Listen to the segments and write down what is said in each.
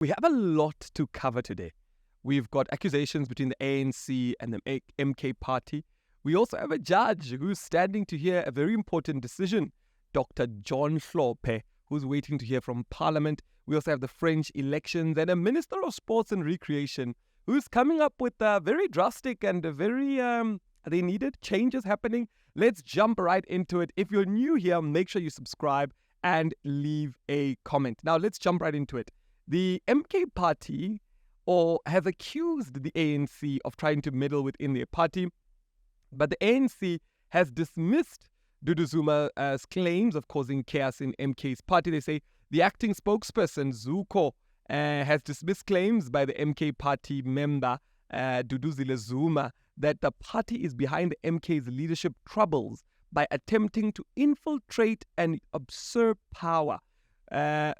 We have a lot to cover today. We've got accusations between the ANC and the MK party. We also have a judge who's standing to hear a very important decision, Dr John Hlope, who's waiting to hear from Parliament. We also have the French elections and a Minister of Sports and Recreation who's coming up with very drastic and very they needed changes happening. Let's jump right into it. If you're new here, make sure you subscribe and leave a comment. Now, let's jump right into it. The MK party has accused the ANC of trying to meddle within their party, but the ANC has dismissed Dudu Zuma's claims of causing chaos in MK's party. They say the acting spokesperson, Zuko, has dismissed claims by the MK party member, Duduzile Zuma, that the party is behind the MK's leadership troubles by attempting to infiltrate and usurp power.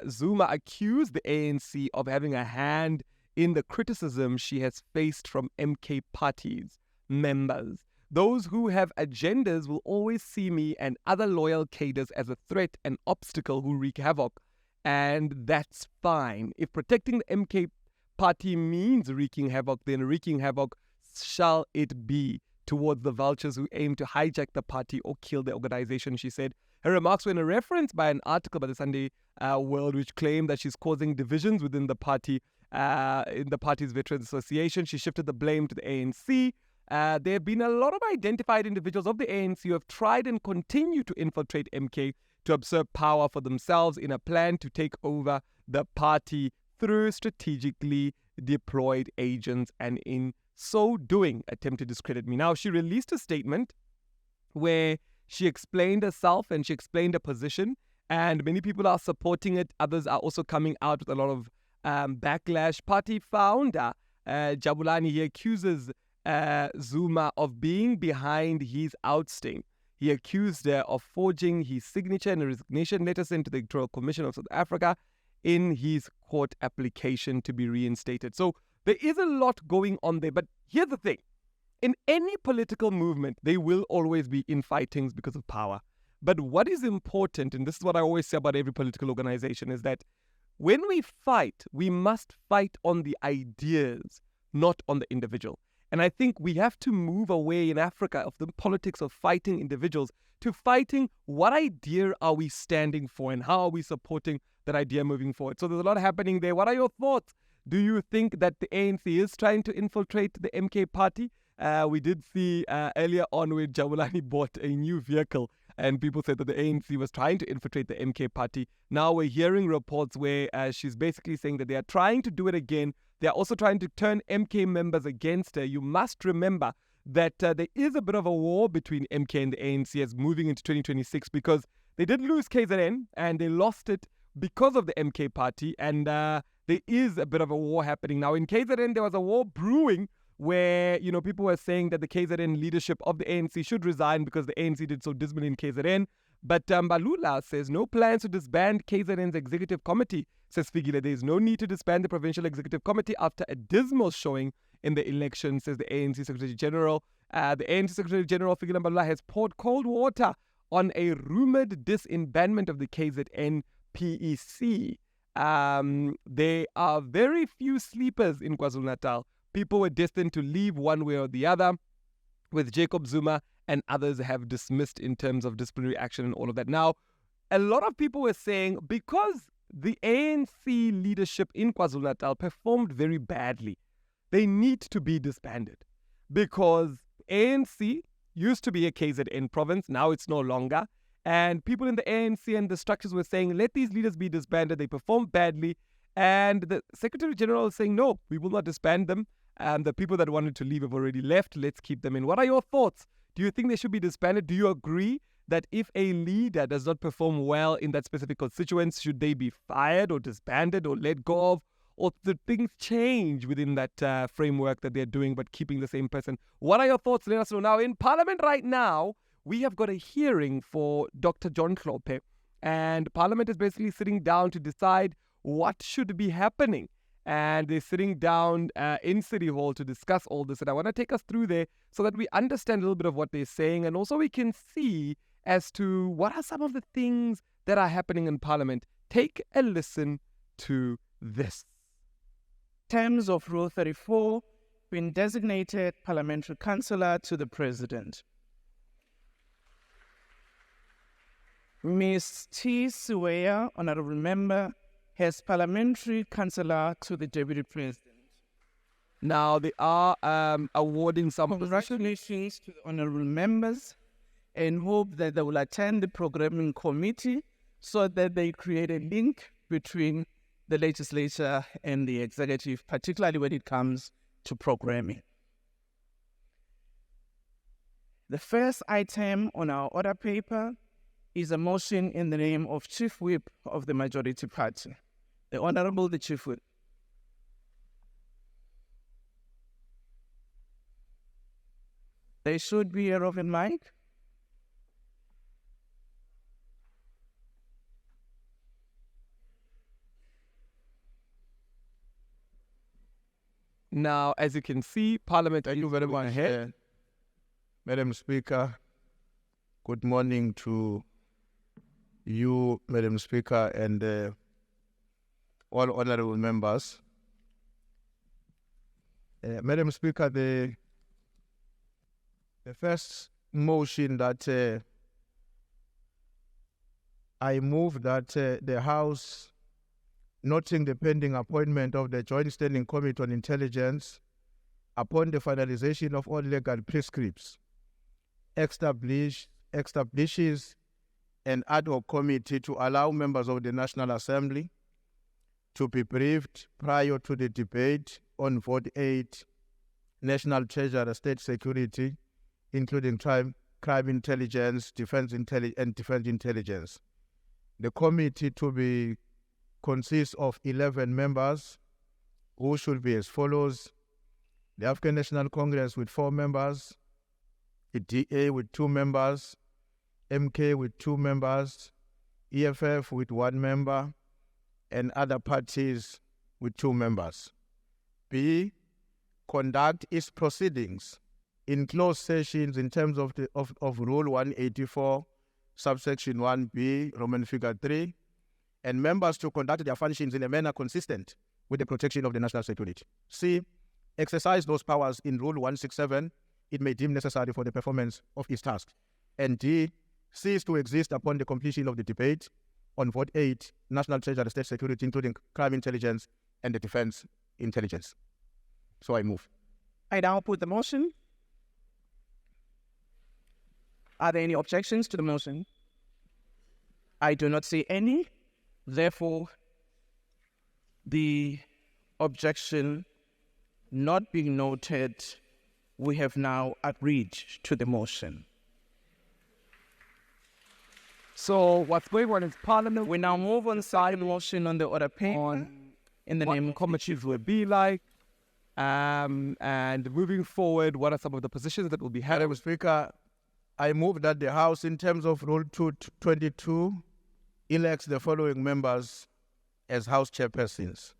Zuma accused the ANC of having a hand in the criticism she has faced from MK party's members. Those who have agendas will always see me and other loyal cadres as a threat and obstacle who wreak havoc. And that's fine. If protecting the MK party means wreaking havoc, then wreaking havoc shall it be towards the vultures who aim to hijack the party or kill the organization, she said. Her remarks were in a reference by an article by the Sunday World, which claimed that she's causing divisions within the party, in the party's Veterans Association. She shifted the blame to the ANC. There have been a lot of identified individuals of the ANC who have tried and continue to infiltrate MK to usurp power for themselves in a plan to take over the party through strategically deployed agents, and in so doing attempt to discredit me. Now, she released a statement where she explained herself and she explained her position, and many people are supporting it. Others are also coming out with a lot of backlash. Party founder Jabulani, he accuses Zuma of being behind his ousting. He accused her of forging his signature in a resignation letter sent to the Electoral Commission of South Africa in his court application to be reinstated. So there is a lot going on there. But here's the thing. In any political movement, there will always be infightings because of power. But what is important, and this is what I always say about every political organization, is that when we fight, we must fight on the ideas, not on the individual. And I think we have to move away in Africa of the politics of fighting individuals to fighting what idea are we standing for and how are we supporting that idea moving forward. So there's a lot happening there. What are your thoughts? Do you think that the ANC is trying to infiltrate the MK party? We did see earlier on when Jabulani bought a new vehicle and people said that the ANC was trying to infiltrate the MK party. Now we're hearing reports where she's basically saying that they are trying to do it again. They're also trying to turn MK members against her. You must remember that there is a bit of a war between MK and the ANC as moving into 2026 because they did lose KZN and they lost it because of the MK party. And there is a bit of a war happening. Now in KZN, there was a war brewing where, people were saying that the KZN leadership of the ANC should resign because the ANC did so dismally in KZN. But Balula says no plans to disband KZN's executive committee. Says Figile, there is no need to disband the provincial executive committee after a dismal showing in the election, says the ANC Secretary General. The ANC Secretary General Figile Balula has poured cold water on a rumored disinbandment of the KZN PEC. There are very few sleepers in KwaZulu-Natal. People were destined to leave one way or the other, with Jacob Zuma and others have dismissed in terms of disciplinary action and all of that. Now, a lot of people were saying because the ANC leadership in KwaZulu-Natal performed very badly, they need to be disbanded because ANC used to be a KZN province. Now it's no longer. And people in the ANC and the structures were saying, let these leaders be disbanded. They performed badly. And the Secretary General is saying, no, we will not disband them. The people that wanted to leave have already left. Let's keep them in. What are your thoughts? Do you think they should be disbanded? Do you agree that if a leader does not perform well in that specific constituency, should they be fired or disbanded or let go of? Or do things change within that framework that they're doing but keeping the same person? What are your thoughts? Let us know. Now, in Parliament right now, we have got a hearing for Dr. John Hlope. And Parliament is basically sitting down to decide what should be happening. And they're sitting down in City Hall to discuss all this. And I want to take us through there so that we understand a little bit of what they're saying. And also we can see as to what are some of the things that are happening in Parliament. Take a listen to this. terms of Rule 34, been designated parliamentary councillor to the President. Ms. T. Siweya, Honourable Member, as parliamentary councillor to the Deputy President. Now, they are awarding some Congratulations to the honourable members, and hope that they will attend the programming committee so that they create a link between the legislature and the executive, particularly when it comes to programming. The first item on our order paper is a motion in the name of Chief Whip of the Majority Party. The Honourable the Chief Whip. There should be a roving mic. Now, as you can see, Parliament Thank you very much, ahead. Madam Speaker. Good morning to you, Madam Speaker, and all honourable members. Madam Speaker, the first motion that I move that the House, noting the pending appointment of the Joint Standing Committee on Intelligence, upon the finalization of all legal prescripts, establishes an ad hoc committee to allow members of the National Assembly to be briefed prior to the debate on Vote 8, National Treasury, State Security, including crime intelligence, defense intelligence. The committee to be consists of 11 members, who should be as follows: the African National Congress with 4 members, the DA with 2 members, MK with 2 members, EFF with 1 member, and other parties with 2 members. B, conduct its proceedings in closed sessions in terms of Rule 184, subsection 1B, Roman figure 3, and members to conduct their functions in a manner consistent with the protection of the national security. C, exercise those powers in Rule 167 it may deem necessary for the performance of its task. And D, cease to exist upon the completion of the debate on Vote 8, National Treasury, State Security, including crime intelligence and the defense intelligence. So I move. I now put the motion. Are there any objections to the motion? I do not see any. Therefore, the objection not being noted, we have now agreed to the motion. So what's going on is Parliament. We now move on to the motion on the order paper in the name of committees will be like, and moving forward, what are some of the positions that will be held? Madam Speaker, I move that the House, in terms of Rule 222, elects the following members as House chairpersons: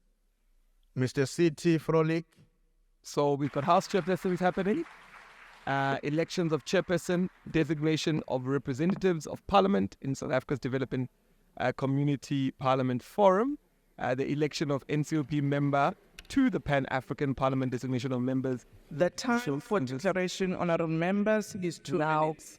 Mr. C.T. Frolick. So we've got House chairpersons happening, elections of chairperson, designation of representatives of Parliament in South Africa's Developing Community Parliament Forum, the election of NCOP member to the Pan-African Parliament, designation of members. The time for declaration, honourable members, is 2 minutes.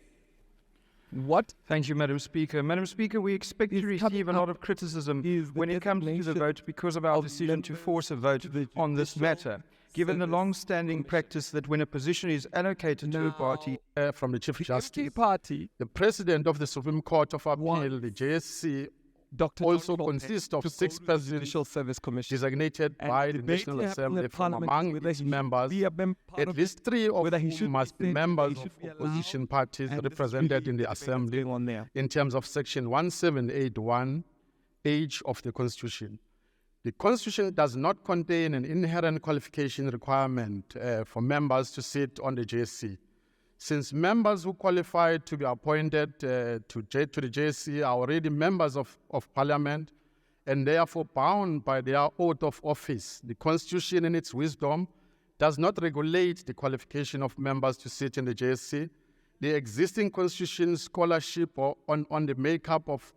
What? Thank you, Madam Speaker. Madam Speaker, we expect to receive a lot of criticism when it comes to the vote because of our decision to force a vote on this matter. Given the long-standing practice that when a position is allocated to a party From the Chief Justice, Party, the President of the Supreme Court of Appeal, the JSC, Dr. also John Hlope, consists of to 6 go to the persons Judicial Service Commission designated and by the debate National to happen in Assembly the from Parliament among whether its he members. be a part At of least 3 of whether he should whom must be be members he of should be allowed, opposition parties and this is represented really in the the debate that's Assembly going on there. in terms of Section 1781H of the Constitution. The Constitution does not contain an inherent qualification requirement for members to sit on the JSC. Since members who qualify to be appointed to the JSC are already members of Parliament and therefore bound by their oath of office, the Constitution in its wisdom does not regulate the qualification of members to sit in the JSC. The existing Constitution scholarship on the makeup of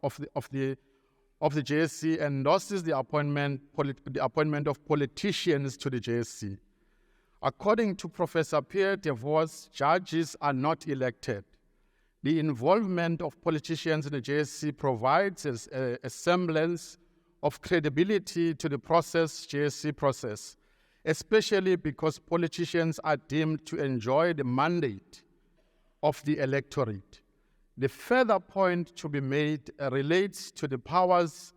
of the JSC endorses the appointment of politicians to the JSC. According to Professor Pierre DeVos, judges are not elected. The involvement of politicians in the JSC provides a semblance of credibility to the JSC process, especially because politicians are deemed to enjoy the mandate of the electorate. The further point to be made relates to the powers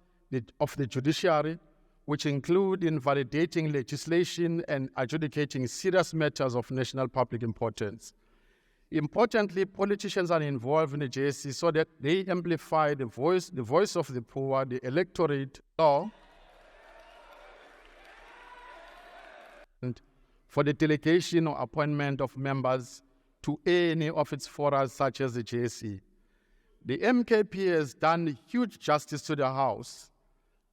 of the judiciary, which include invalidating legislation and adjudicating serious matters of national public importance. Importantly, politicians are involved in the JSC so that they amplify the voice of the poor, the electorate, or for the delegation or appointment of members to any of its forums such as the JSC. The MKP has done huge justice to the House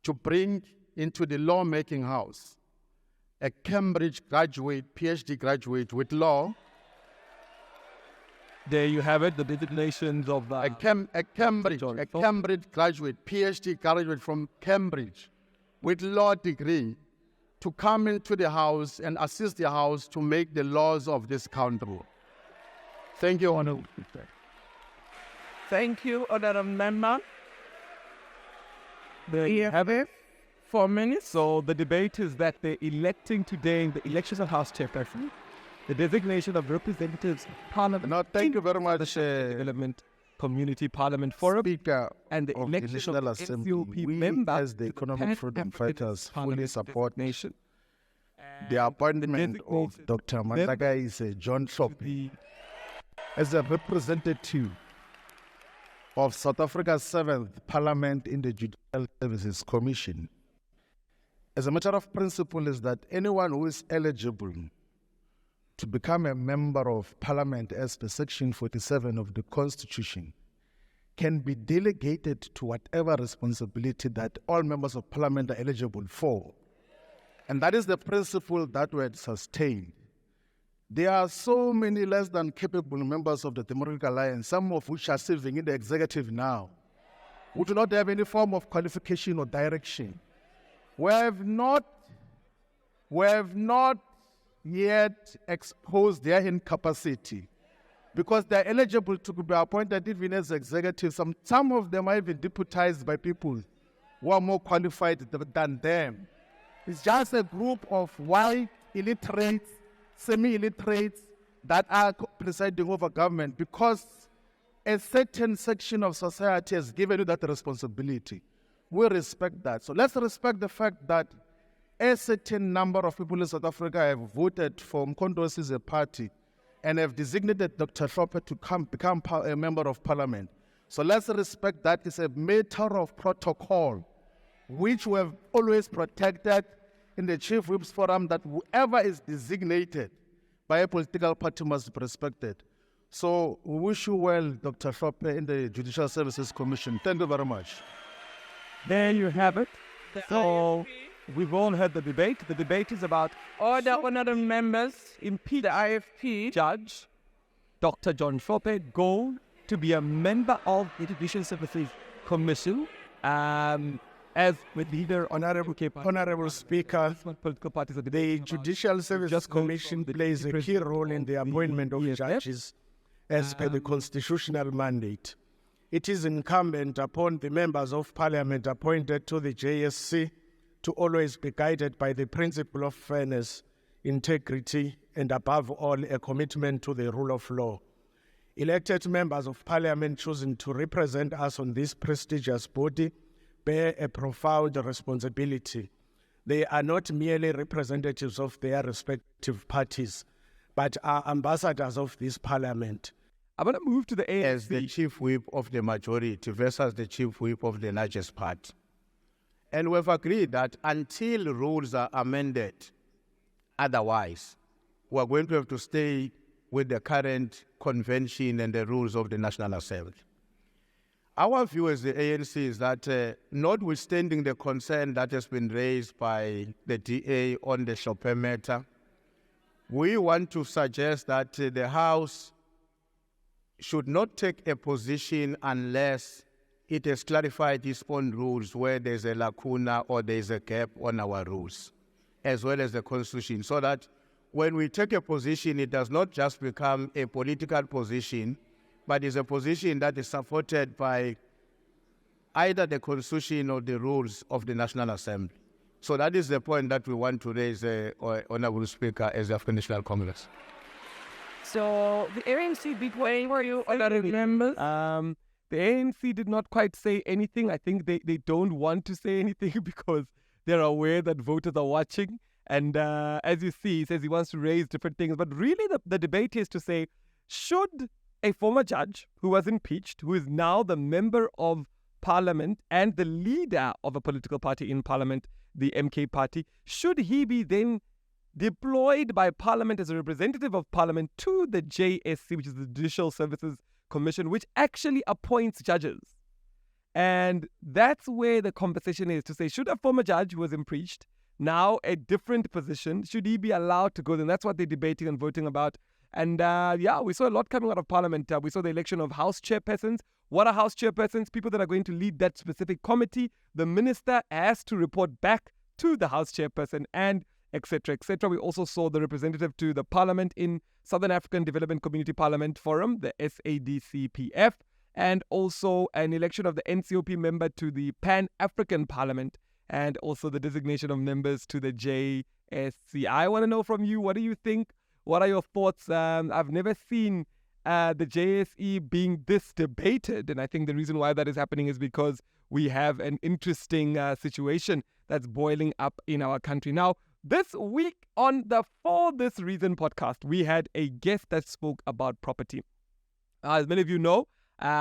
to bring into the lawmaking house a Cambridge graduate, PhD graduate with law. There you have it, the designations of a Cambridge graduate, PhD graduate from Cambridge with law degree to come into the House and assist the House to make the laws of this country. Thank you, Honourable. Thank you, Honourable Member. There you have it. 4 minutes. So the debate is that they're electing today in the elections of House Chairperson, the designation of representatives, Parliament. No, thank you very much, Development Community Parliament Forum, Speaker and the of election National of Assembly. NCOP We, member as the Economic Freedom Fighters, fully support nation. The appointment of Dr. John Hlope as a representative of South Africa's 7th Parliament in the Judicial Services Commission. As a matter of principle is that anyone who is eligible to become a member of Parliament as per Section 47 of the Constitution can be delegated to whatever responsibility that all members of Parliament are eligible for. And that is the principle that we had sustained. There are so many less than capable members of the Democratic Alliance, some of which are serving in the executive now, who do not have any form of qualification or direction. We have not yet exposed their incapacity because they're eligible to be appointed even as executives. Some of them are even deputized by people who are more qualified than them. It's just a group of white illiterates, semi-illiterates that are presiding over government because a certain section of society has given you that responsibility. We respect that. So let's respect the fact that a certain number of people in South Africa have voted for Mkhonto as a party and have designated Dr. Hlope to become a member of Parliament. So let's respect that. It's a matter of protocol, which we have always protected in the Chief Whips Forum, that whoever is designated by a political party must be respected. So we wish you well, Dr. Hlope, in the Judicial Services Commission. Thank you very much. There you have it. So we've all heard the debate. The debate is about Honourable members, impeach the IFP Judge Dr. John Hlope go to be a member of the Judicial Services Commission, as with leader Honorable Speaker, political parties. the Judicial Services Commission plays a key role in the appointment of judges as per the constitutional mandate. It is incumbent upon the members of Parliament appointed to the JSC to always be guided by the principle of fairness, integrity, and above all, a commitment to the rule of law. Elected members of Parliament chosen to represent us on this prestigious body bear a profound responsibility. They are not merely representatives of their respective parties, but are ambassadors of this Parliament. I'm going to move to the ANC. As the Chief Whip of the majority versus the Chief Whip of the largest party. And we've agreed that until rules are amended, otherwise, we're going to have to stay with the current convention and the rules of the National Assembly. Our view as the ANC is that notwithstanding the concern that has been raised by the DA on the Hlope matter, we want to suggest that the House should not take a position unless it has clarified its own rules where there's a lacuna or there's a gap on our rules, as well as the Constitution, so that when we take a position, it does not just become a political position, but is a position that is supported by either the Constitution or the rules of the National Assembly. So that is the point that we want to raise, Honourable Speaker, as the African National Congress. So the ANC big way were you honourable members? The ANC did not quite say anything. I think they don't want to say anything because they're aware that voters are watching. And as you see, he says he wants to raise different things. But really the debate is to say, should a former judge who was impeached, who is now the member of Parliament and the leader of a political party in Parliament, the MK party, should he be then deployed by Parliament as a representative of Parliament to the JSC, which is the Judicial Services Commission, which actually appoints judges? And that's where the conversation is, to say, should a former judge who was impeached, now a different position, should he be allowed to go? Then that's what they're debating and voting about. And we saw a lot coming out of Parliament. We saw the election of House chairpersons. What are House chairpersons? People that are going to lead that specific committee. The minister has to report back to the House chairperson, and etc., etc. We also saw the representative to the Parliament in Southern African Development Community Parliament Forum, the SABC-PF, and also an election of the NCOP member to the Pan-African Parliament, and also the designation of members to the JSC. I want to know from you, what do you think? What are your thoughts? I've never seen the JSE being this debated, and I think the reason why that is happening is because we have an interesting situation that's boiling up in our country. Now, this week on the For This Reason podcast, we had a guest that spoke about property. As many of you know,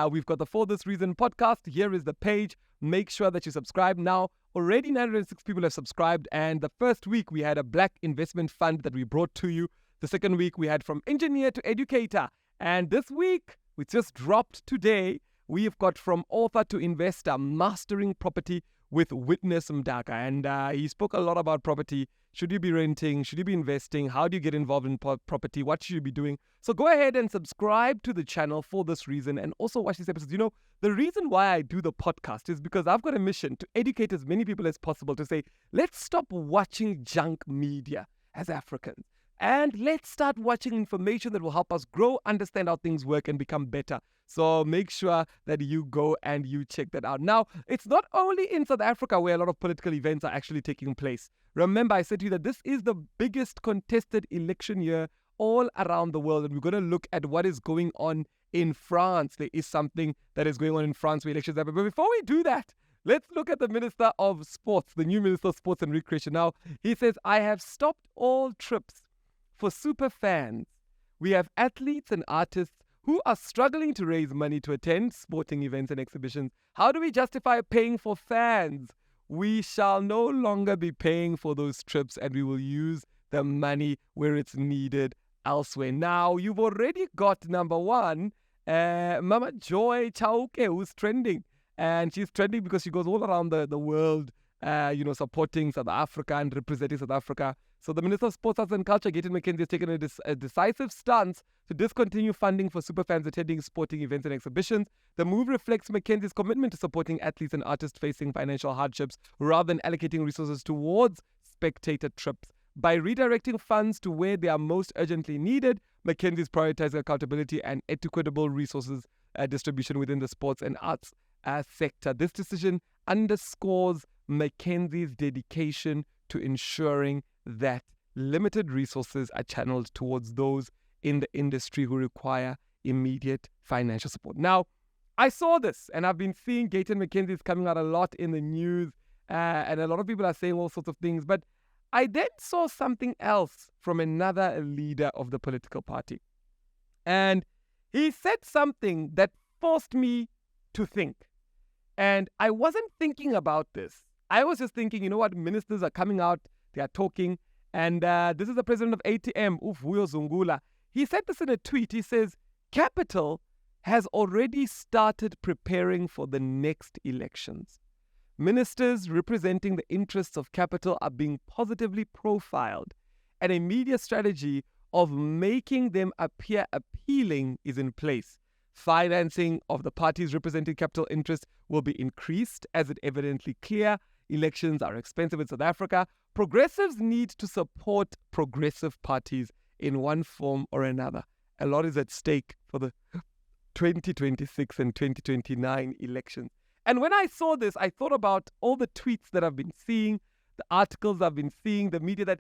we've got the For This Reason podcast. Here is the page. Make sure that you subscribe now. Already 906 people have subscribed, and the first week we had a black investment fund that we brought to you. The second week we had from engineer to educator. And this week, which just dropped today, we've got from author to investor, mastering property with Witness Mdaka. And he spoke a lot about property. Should you be renting? Should you be investing? How do you get involved in property? What should you be doing? So go ahead and subscribe to the channel For This Reason, and also watch these episodes. You know, the reason why I do the podcast is because I've got a mission to educate as many people as possible, to say, let's stop watching junk media as Africans. And let's start watching information that will help us grow, understand how things work, and become better. So make sure that you go and you check that out. Now, it's not only in South Africa where a lot of political events are actually taking place. Remember, I said to you that this is the biggest contested election year all around the world. And we're going to look at what is going on in France. There is something that is going on in France where elections happen. But before we do that, let's look at the Minister of Sports, the new Minister of Sports and Recreation. Now, he says, I have stopped all trips for super fans. We have athletes and artists who are struggling to raise money to attend sporting events and exhibitions. How do we justify paying for fans? We shall no longer be paying for those trips, and we will use the money where it's needed elsewhere. Now, you've already got number one, Mama Joy Chauke, who's trending. And she's trending because she goes all around the world, supporting South Africa and representing South Africa. So the Minister of Sports, Arts and Culture, Gayton Mckenzie, has taken a decisive stance to discontinue funding for superfans attending sporting events and exhibitions. The move reflects Mckenzie's commitment to supporting athletes and artists facing financial hardships rather than allocating resources towards spectator trips. By redirecting funds to where they are most urgently needed, Mckenzie is prioritizing accountability and equitable resources distribution within the sports and arts sector. This decision underscores Mckenzie's dedication to ensuring that limited resources are channeled towards those in the industry who require immediate financial support. Now, I saw this, and I've been seeing Gayton Mckenzie is coming out a lot in the news, and a lot of people are saying all sorts of things, but I then saw something else from another leader of the political party. And he said something that forced me to think. And I wasn't thinking about this. I was just thinking, you know what, ministers are coming out, they are talking, and this is the president of ATM, Vuyo Zungula. He said this in a tweet. He says, Capital has already started preparing for the next elections. Ministers representing the interests of Capital are being positively profiled, and a media strategy of making them appear appealing is in place. Financing of the parties representing capital interests will be increased, as it evidently clear. Elections are expensive in South Africa. Progressives need to support progressive parties in one form or another. A lot is at stake for the 2026 and 2029 elections. And when I saw this, I thought about all the tweets that I've been seeing, the articles I've been seeing, the media, that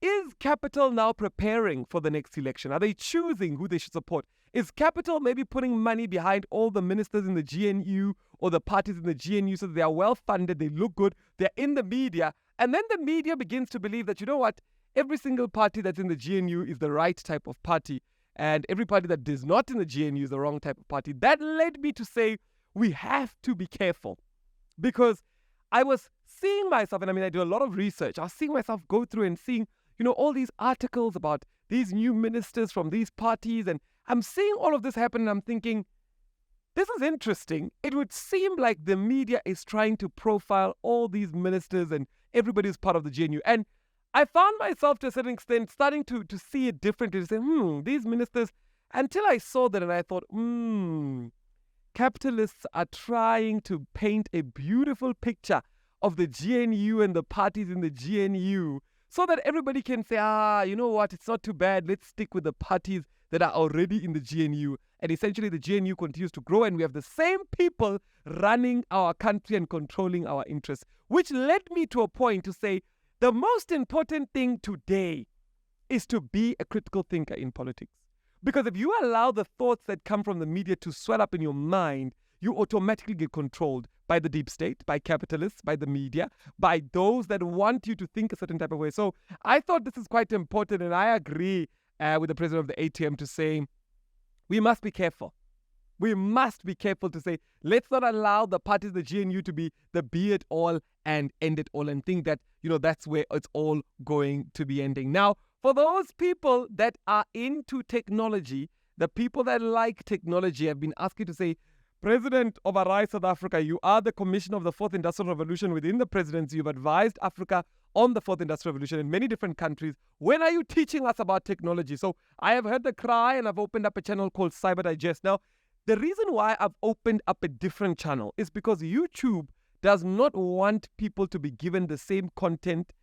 is Capital now preparing for the next election? Are they choosing who they should support? Is Capital maybe putting money behind all the ministers in the GNU or the parties in the GNU so that they are well funded, they look good, they're in the media, and then the media begins to believe that, you know what, every single party that's in the GNU is the right type of party, and every party that is not in the GNU is the wrong type of party. That led me to say we have to be careful, because I was seeing myself, and I mean, I do a lot of research. I was seeing myself go through and seeing, all these articles about these new ministers from these parties, and I'm seeing all of this happen, and I'm thinking, this is interesting. It would seem like the media is trying to profile all these ministers and everybody who's part of the GNU. And I found myself to a certain extent starting to see it differently, to say, these ministers, until I saw that and I thought, capitalists are trying to paint a beautiful picture of the GNU and the parties in the GNU so that everybody can say, you know what, it's not too bad. Let's stick with the parties that are already in the GNU. And essentially the GNU continues to grow, and we have the same people running our country and controlling our interests, which led me to a point to say the most important thing today is to be a critical thinker in politics. Because if you allow the thoughts that come from the media to swell up in your mind, you automatically get controlled by the deep state, by capitalists, by the media, by those that want you to think a certain type of way. So I thought this is quite important, and I agree with the president of the ATM to say we must be careful. We must be careful to say, let's not allow the parties, the GNU, to be the be it all and end it all, and think that, that's where it's all going to be ending. Now, for those people that are into technology, the people that like technology have been asking to say, President of Arise South Africa, you are the commissioner of the Fourth Industrial Revolution within the presidency. You've advised Africa on the Fourth Industrial Revolution in many different countries. When are you teaching us about technology? So I have heard the cry, and I've opened up a channel called Cyber Digest. Now, the reason why I've opened up a different channel is because YouTube does not want people to be given the same content,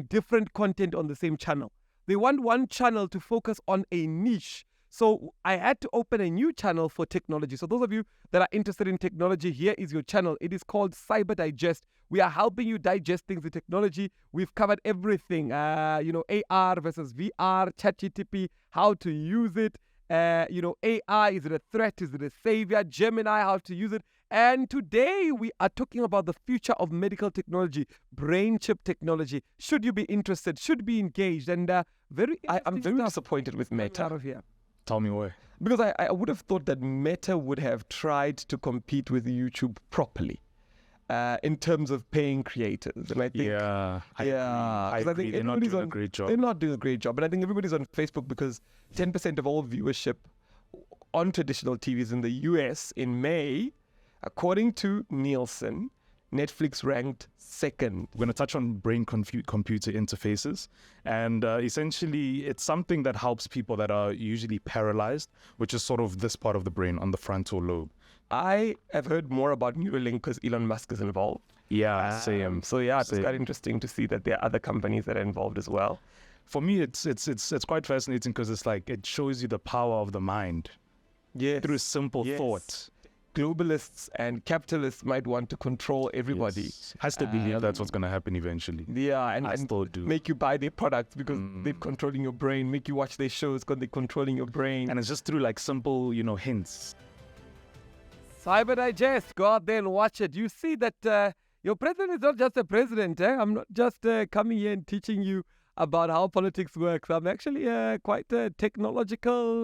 different content on the same channel. They want one channel to focus on a niche. So I had to open a new channel for technology. So those of you that are interested in technology, here is your channel. It is called Cyber Digest. We are helping you digest things with technology. We've covered everything, AR versus VR, ChatGPT, how to use it. AI, is it a threat? Is it a savior? Gemini, how to use it. And today we are talking about the future of medical technology, brain chip technology. Should you be interested? Should be engaged? And I'm very disappointed with Meta. Out of here. Tell me why. Because I would have thought that Meta would have tried to compete with YouTube properly in terms of paying creators. And I think, I agree. They're not doing a great job. They're not doing a great job. But I think everybody's on Facebook because 10% of all viewership on traditional TVs in the US in May, according to Nielsen, Netflix ranked second. We're going to touch on brain-computer interfaces, and essentially it's something that helps people that are usually paralyzed, which is sort of this part of the brain on the frontal lobe. I have heard more about Neuralink because Elon Musk is involved. Yeah, same. So it's quite interesting to see that there are other companies that are involved as well. For me, it's quite fascinating because it's like it shows you the power of the mind. Yes. Through simple thought. Globalists and capitalists might want to control everybody. Yes. Has to believe that's what's going to happen eventually. Yeah, and still do. Make you buy their products because they're controlling your brain. Make you watch their shows because they're controlling your brain. And it's just through like simple, hints. Cyber Digest, go out there and watch it. You see that your president is not just a president. I'm not just coming here and teaching you about how politics works. I'm actually quite technological,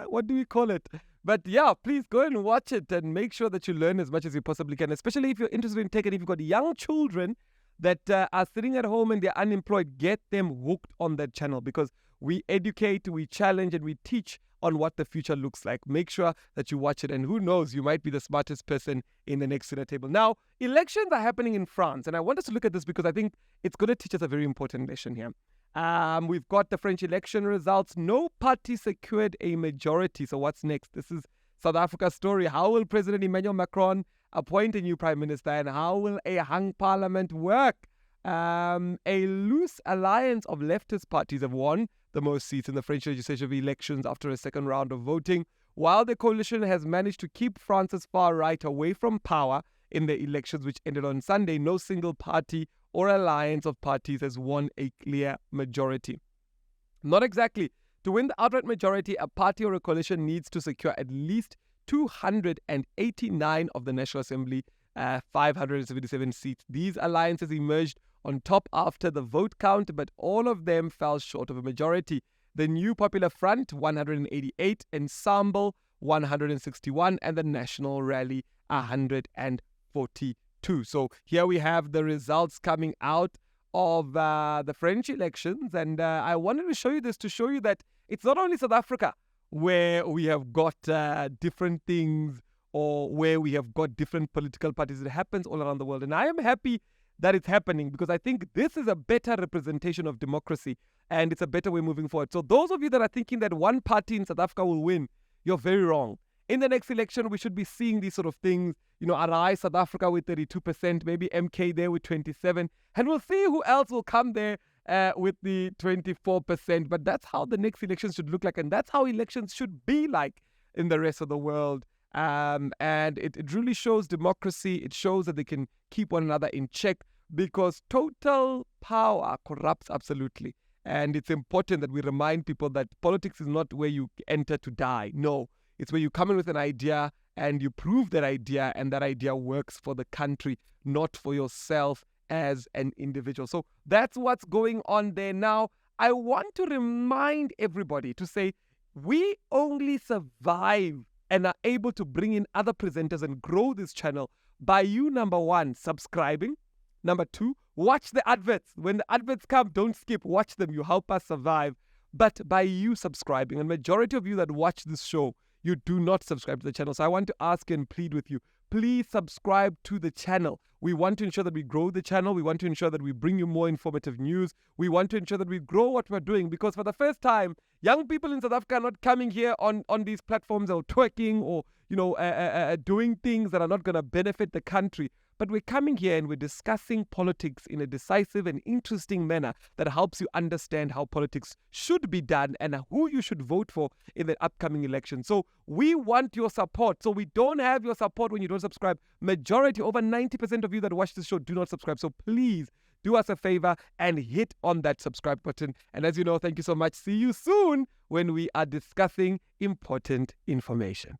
what do we call it? But yeah, please go and watch it and make sure that you learn as much as you possibly can, especially if you're interested in tech and if you've got young children that are sitting at home and they're unemployed, get them hooked on that channel because we educate, we challenge, and we teach on what the future looks like. Make sure that you watch it, and who knows, you might be the smartest person in the next dinner table. Now, elections are happening in France, and I want us to look at this because I think it's going to teach us a very important lesson here. We've got the French election results. No party secured a majority. So what's next? This is South Africa story. How will President Emmanuel Macron appoint a new prime minister, and how will a hung parliament work? A loose alliance of leftist parties have won the most seats in the French legislative elections after a second round of voting, while the coalition has managed to keep France's far right away from power in the elections which ended on Sunday. No single party or alliance of parties has won a clear majority. Not exactly. To win the outright majority, a party or a coalition needs to secure at least 289 of the National Assembly, 577 seats. These alliances emerged on top after the vote count, but all of them fell short of a majority. The New Popular Front, 188, Ensemble, 161, and the National Rally, 142. So here we have the results coming out of the French elections, and I wanted to show you this to show you that it's not only South Africa where we have got different things, or where we have got different political parties. It happens all around the world. And I am happy that it's happening, because I think this is a better representation of democracy, and it's a better way moving forward. So those of you that are thinking that one party in South Africa will win, you're very wrong. In the next election, we should be seeing these sort of things. Arise South Africa with 32%, maybe MK there with 27%, and we'll see who else will come there with the 24%. But that's how the next election should look like, and that's how elections should be like in the rest of the world. And it really shows democracy. It shows that they can keep one another in check, because total power corrupts absolutely. And it's important that we remind people that politics is not where you enter to die. No, it's where you come in with an idea and you prove that idea, and that idea works for the country, not for yourself as an individual. So that's what's going on there. Now, I want to remind everybody to say, we only survive and are able to bring in other presenters and grow this channel by you, number one, subscribing. Number two, watch the adverts. When the adverts come, don't skip, watch them. You help us survive. But by you subscribing, and majority of you that watch this show, you do not subscribe to the channel. So I want to ask and plead with you, please subscribe to the channel. We want to ensure that we grow the channel. We want to ensure that we bring you more informative news. We want to ensure that we grow what we're doing, because for the first time, young people in South Africa are not coming here on these platforms or twerking or, doing things that are not going to benefit the country. But we're coming here and we're discussing politics in a decisive and interesting manner that helps you understand how politics should be done and who you should vote for in the upcoming election. So we want your support. So we don't have your support when you don't subscribe. Majority, over 90% of you that watch this show do not subscribe. So please do us a favor and hit on that subscribe button. And as you know, thank you so much. See you soon when we are discussing important information.